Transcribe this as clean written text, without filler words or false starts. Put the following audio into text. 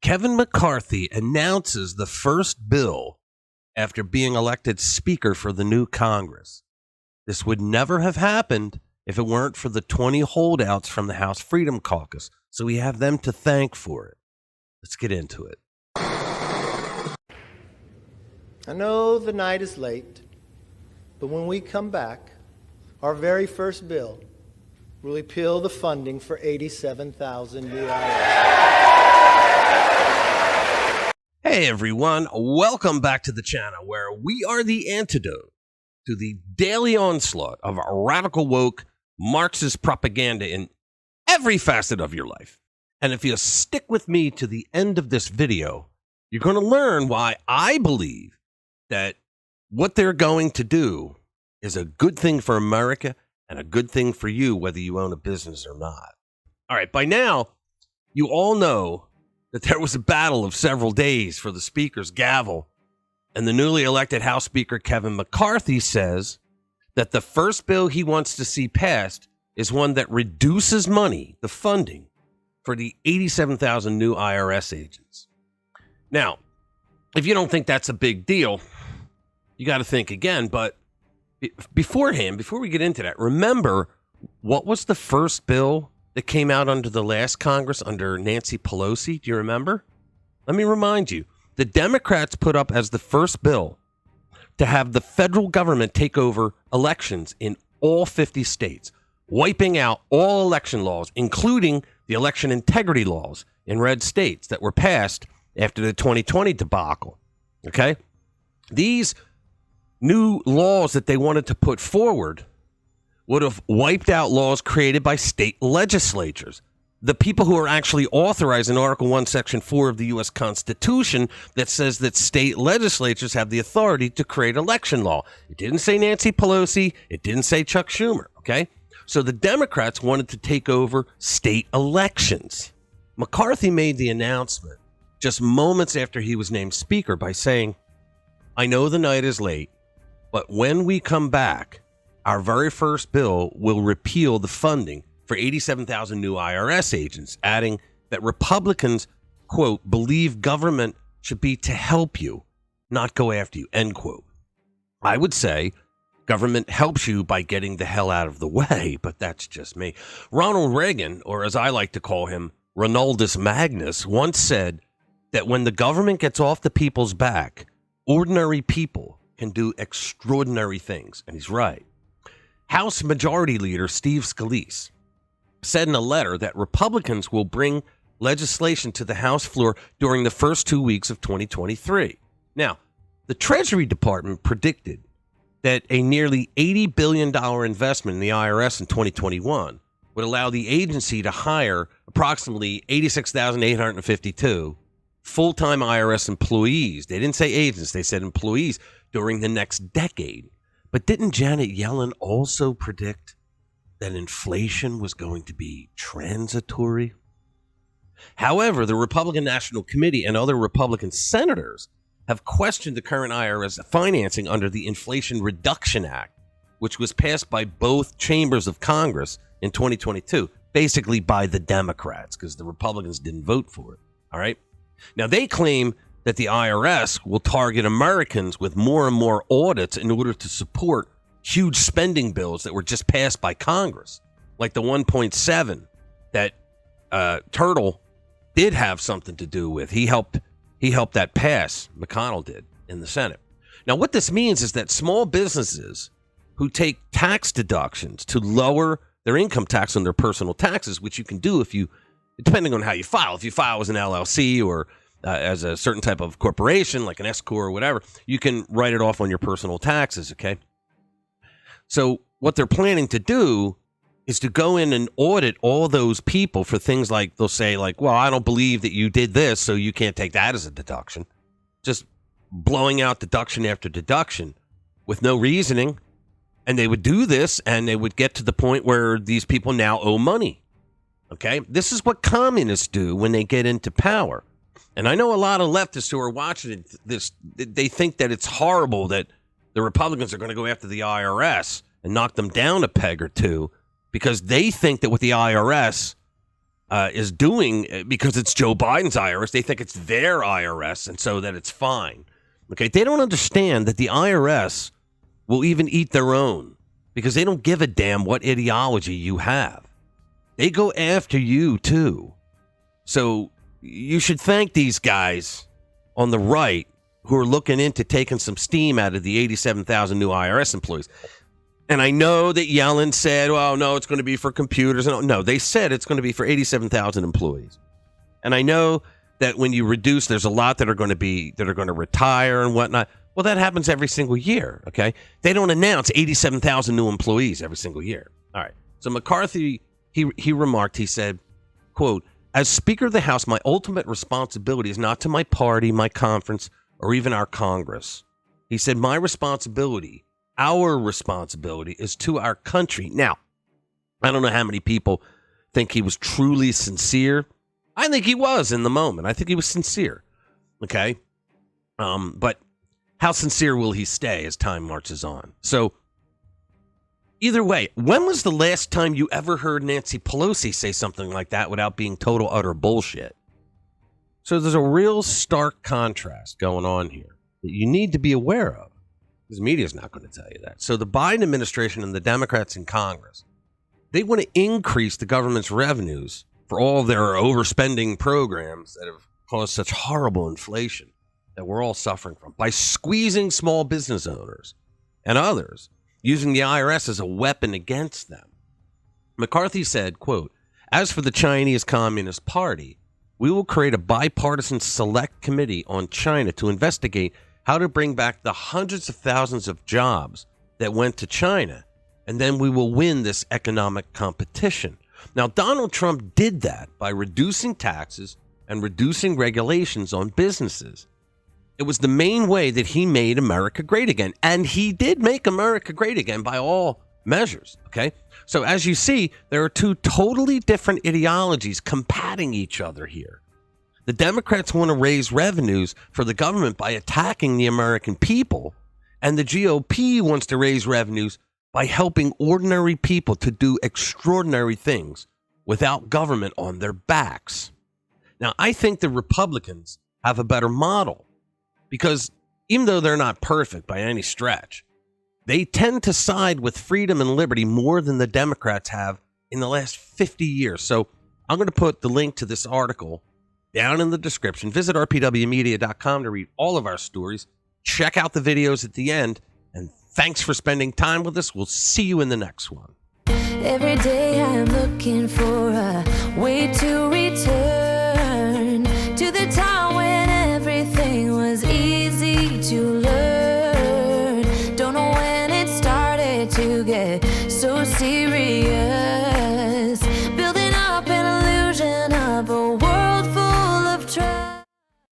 Kevin McCarthy announces the first bill after being elected Speaker for the new Congress. This would never have happened if it weren't for the 20 holdouts from the House Freedom Caucus. So we have them to thank for it. Let's get into it. I know the night is late, but when we come back, our very first bill will repeal the funding for 87,000 new IRS. Hey everyone, welcome back to the channel where we are the antidote to the daily onslaught of radical woke Marxist propaganda in every facet of your life. And if you stick with me to the end of this video, you're going to learn why I believe that what they're going to do is a good thing for America and a good thing for you, whether you own a business or not. All right, by now, you all know that there was a battle of several days for the Speaker's gavel, and the newly elected House Speaker Kevin McCarthy says that the first bill he wants to see passed is one that reduces money, the funding, for the 87,000 new IRS agents. Now, if you don't think that's a big deal, you got to think again, but beforehand, before we get into that, remember what was the first bill that came out under the last Congress under Nancy Pelosi? Do you remember? Let me remind you. The Democrats put up as the first bill to have the federal government take over elections in all 50 states, wiping out all election laws, including the election integrity laws in red states that were passed after the 2020 debacle. Okay? These new laws that they wanted to put forward would have wiped out laws created by state legislatures, the people who are actually authorized in Article 1, Section 4 of the U.S. Constitution that says that state legislatures have the authority to create election law. It didn't say Nancy Pelosi. It didn't say Chuck Schumer, okay? So the Democrats wanted to take over state elections. McCarthy made the announcement just moments after he was named Speaker by saying, I know the night is late, but when we come back, our very first bill will repeal the funding for 87,000 new IRS agents, adding that Republicans, quote, believe government should be to help you, not go after you, end quote. I would say government helps you by getting the hell out of the way, but that's just me. Ronald Reagan, or as I like to call him, Ronaldus Magnus, once said that when the government gets off the people's back, ordinary people can do extraordinary things. And he's right. House Majority Leader Steve Scalise said in a letter that Republicans will bring legislation to the House floor during the first 2 weeks of 2023. Now, the Treasury Department predicted that a nearly $80 billion investment in the IRS in 2021 would allow the agency to hire approximately 86,852 full-time IRS employees. They didn't say agents, they said employees during the next decade. But didn't Janet Yellen also predict that inflation was going to be transitory? However, the Republican National Committee and other Republican senators have questioned the current IRS financing under the Inflation Reduction Act, which was passed by both chambers of Congress in 2022, basically by the Democrats, because the Republicans didn't vote for it. All right. Now, they claim that the IRS will target Americans with more and more audits in order to support huge spending bills that were just passed by Congress, like the 1.7 that Turtle did have something to do with. He helped that pass. McConnell did in the Senate. Now, what this means is that small businesses who take tax deductions to lower their income tax on their personal taxes, which you can do if you, depending on how you file. If you file as an LLC or as a certain type of corporation, like an S-Corp or whatever, you can write it off on your personal taxes, okay? So what they're planning to do is to go in and audit all those people for things like, they'll say like, well, I don't believe that you did this, so you can't take that as a deduction. Just blowing out deduction after deduction with no reasoning. And they would do this, and they would get to the point where these people now owe money. Okay? This is what communists do when they get into power. And I know a lot of leftists who are watching this, they think that it's horrible that the Republicans are going to go after the IRS and knock them down a peg or two because they think that with the IRS, is doing, because it's Joe Biden's IRS. They think it's their IRS, and so that it's fine. Okay, they don't understand that the IRS will even eat their own because they don't give a damn what ideology you have. They go after you too. So you should thank these guys on the right who are looking into taking some steam out of the 87,000 new IRS employees. And I know that Yellen said, well, no, it's going to be for computers. No, they said it's going to be for 87,000 employees. And I know that when you reduce, there's a lot that are going to retire and whatnot. Well, that happens every single year, okay? They don't announce 87,000 new employees every single year. All right. So McCarthy, he remarked, he said, quote, as Speaker of the House, my ultimate responsibility is not to my party, my conference, or even our Congress. He said, our responsibility is to our country. Now, I don't know how many people think he was truly sincere. I think he was in the moment. I think he was sincere. Okay. But how sincere will he stay as time marches on? So either way, when was the last time you ever heard Nancy Pelosi say something like that without being total, utter bullshit? So there's a real stark contrast going on here that you need to be aware of. Because the media is not going to tell you that. So the Biden administration and the Democrats in Congress, they want to increase the government's revenues for all their overspending programs that have caused such horrible inflation that we're all suffering from by squeezing small business owners and others, using the IRS as a weapon against them. McCarthy said, quote, as for the Chinese Communist Party, we will create a bipartisan select committee on China to investigate how to bring back the hundreds of thousands of jobs that went to China, and then we will win this economic competition. Now, Donald Trump did that by reducing taxes and reducing regulations on businesses. It was the main way that he made America great again, and he did make America great again by all measures, okay? So as you see, there are two totally different ideologies combating each other here. The Democrats want to raise revenues for the government by attacking the American people, and the GOP wants to raise revenues by helping ordinary people to do extraordinary things without government on their backs. Now, I think the Republicans have a better model because even though they're not perfect by any stretch, they tend to side with freedom and liberty more than the Democrats have in the last 50 years. So I'm going to put the link to this article down in the description. Visit rpwmedia.com to read all of our stories. Check out the videos at the end. And thanks for spending time with us. We'll see you in the next one. Every day I'm looking for a way to return to the time when everything was easy to learn. Don't know when it started to get so serious.